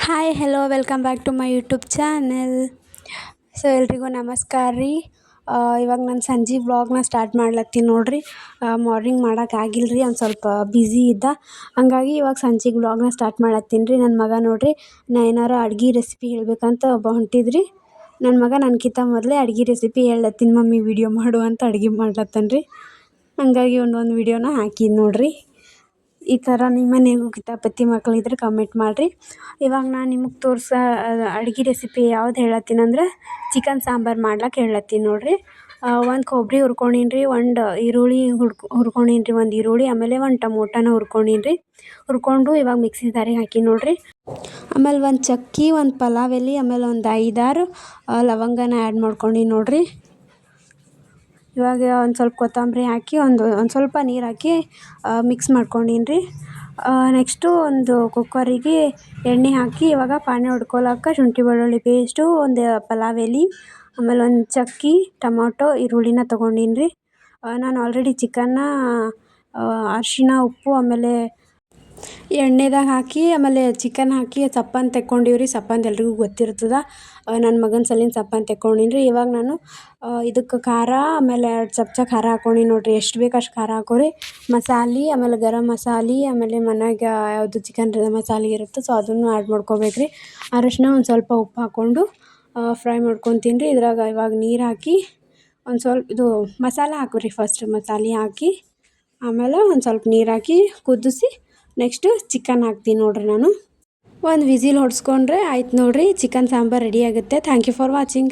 Hi hello welcome back to my YouTube channel. So ಎಲ್ರಿಗೂ ನಮಸ್ಕಾರ ರೀ. ಇವಾಗ ನಾನು ಸಂಜೆ ವ್ಲಾಗ್ನ ಸ್ಟಾರ್ಟ್ ಮಾಡ್ಲತ್ತೀನಿ ನೋಡಿರಿ. ಮಾರ್ನಿಂಗ್ ಮಾಡೋಕ್ಕಾಗಿಲ್ಲ ರೀ, ಒಂದು ಸ್ವಲ್ಪ ಬ್ಯುಸಿ ಇದ್ದ, ಹಂಗಾಗಿ ಇವಾಗ ಸಂಜೆಗೆ ವ್ಲಾಗ್ನ ಸ್ಟಾರ್ಟ್ ಮಾಡತ್ತೀನಿ ರೀ. ನನ್ನ ಮಗ ನೋಡಿರಿ, ನಾ ಏನಾರ ಅಡ್ಗೆ ರೆಸಿಪಿ ಹೇಳ್ಬೇಕಂತ ಹೊಂಟಿದ್ರಿ. ನನ್ನ ಮಗ ನನಗಿಂತ ಮೊದಲೇ ಅಡ್ಗೆ ರೆಸಿಪಿ ಹೇಳತ್ತೀನಿ, ಮಮ್ಮಿ ವಿಡಿಯೋ ಮಾಡು ಅಂತ ಅಡ್ಗೆ ಮಾಡ್ಲತ್ತಾನ ರೀ. ಹಂಗಾಗಿ ಒಂದೊಂದು ವಿಡಿಯೋನ ಹಾಕಿದ್ದು ನೋಡಿರಿ. ಈ ಥರ ನಿಮ್ಮ ಮನೆಗೂ ಕಿತಾಪತಿ ಮಕ್ಕಳಿದ್ರೆ ಕಮೆಂಟ್ ಮಾಡಿರಿ. ಇವಾಗ ನಾನು ನಿಮಗೆ ಅಡ್ಗೆ ರೆಸಿಪಿ ಯಾವ್ದು ಹೇಳತ್ತೀನಂದ್ರೆ ಚಿಕನ್ ಸಾಂಬಾರು ಮಾಡ್ಲಿಕ್ಕೆ ಹೇಳತ್ತೀನಿ ನೋಡಿರಿ. ಒಂದು ಕೊಬ್ಬರಿ ಹುರ್ಕೊಂಡೀನಿ ರೀ, ಒಂದು ಈರುಳ್ಳಿ ಹುರ್ಕೊಂಡೀನಿ ರೀ, ಒಂದು ಈರುಳ್ಳಿ, ಆಮೇಲೆ ಒಂದು ಟೊಮೊಟೊನ ಹುರ್ಕೊಂಡೀನಿ ರೀ. ಹುರ್ಕೊಂಡು ಇವಾಗ ಮಿಕ್ಸಿ ಜಾರಿಗೆ ಹಾಕಿ ನೋಡಿರಿ. ಆಮೇಲೆ ಒಂದು ಚಕ್ಕಿ, ಒಂದು ಪಲಾವ್ ಎಲೆ, ಆಮೇಲೆ ಒಂದು 5-6 ಲವಂಗನ ಆ್ಯಡ್ ಮಾಡ್ಕೊಂಡೀನಿ ನೋಡಿರಿ. ಇವಾಗ ಒಂದು ಸ್ವಲ್ಪ ಕೊತ್ತಂಬರಿ ಹಾಕಿ ಒಂದು ಸ್ವಲ್ಪ ನೀರು ಹಾಕಿ ಮಿಕ್ಸ್ ಮಾಡ್ಕೊಂಡೀನಿ ರೀ. ನೆಕ್ಸ್ಟು ಒಂದು ಕುಕ್ಕರಿಗೆ ಎಣ್ಣೆ ಹಾಕಿ ಇವಾಗ ಪಾನಿ ಹೊಡ್ಕೊಳಕ್ಕೆ ಶುಂಠಿ ಬೆಳ್ಳುಳ್ಳಿ ಪೇಸ್ಟು, ಒಂದು ಪಲಾವ್ ಎಲೆ, ಆಮೇಲೆ ಒಂದು ಚಕ್ಕಿ, ಟೊಮೊಟೊ, ಈರುಳ್ಳಿನ ತೊಗೊಂಡೀನಿ ರೀ. ನಾನು ಆಲ್ರೆಡಿ ಚಿಕನ್ನ ಅರಿಶಿಣ, ಉಪ್ಪು, ಆಮೇಲೆ ಎಣ್ಣೆದಾಗ ಹಾಕಿ ಆಮೇಲೆ ಚಿಕನ್ ಹಾಕಿ ಸಪ್ಪನ ತೆಕ್ಕೊಂಡೀವಿ ರೀ. ಸಪ್ಪಂದು ಎಲ್ರಿಗೂ ಗೊತ್ತಿರ್ತದೆ. ನನ್ನ ಮಗನ ಸಲಿಂದ ಸಪ್ಪನ ತೆಕ್ಕೊಂಡೀನಿ ರೀ. ಇವಾಗ ನಾನು ಇದಕ್ಕೆ ಖಾರ, ಆಮೇಲೆ 2 ಚಮಚ ಖಾರ ಹಾಕ್ಕೊಂಡೀನಿ ನೋಡಿರಿ. ಎಷ್ಟು ಬೇಕು ಅಷ್ಟು ಖಾರ ಹಾಕೋರಿ. ಮಸಾಲೆ, ಆಮೇಲೆ ಗರಂ ಮಸಾಲೆ, ಆಮೇಲೆ ಮನೆಯಾಗ ಯಾವುದು ಚಿಕನ್ ಮಸಾಲೆ ಇರುತ್ತೆ ಸೊ ಅದನ್ನು ಆ್ಯಡ್ ಮಾಡ್ಕೋಬೇಕು ರೀ. ಅರಿಶಿಣ, ಒಂದು ಸ್ವಲ್ಪ ಉಪ್ಪು ಹಾಕ್ಕೊಂಡು ಫ್ರೈ ಮಾಡ್ಕೊತೀನಿ ರೀ. ಇದ್ರಾಗ ಇವಾಗ ನೀರು ಹಾಕಿ ಒಂದು ಸ್ವಲ್ಪ ಇದು ಮಸಾಲೆ ಹಾಕೋರಿ. ಫಸ್ಟ್ ಮಸಾಲೆ ಹಾಕಿ ಆಮೇಲೆ ಒಂದು ಸ್ವಲ್ಪ ನೀರು ಹಾಕಿ ಕುದಿಸಿ ನೆಕ್ಸ್ಟು ಚಿಕನ್ ಹಾಕ್ತೀನಿ ನೋಡಿರಿ. ನಾನು ಒಂದು ವಿಸಿಲ್ ಹೊಡ್ಸ್ಕೊಂಡ್ರೆ ಆಯ್ತು ನೋಡಿರಿ, ಚಿಕನ್ ಸಾಂಬಾರು ರೆಡಿ ಆಗುತ್ತೆ. Thank you for watching.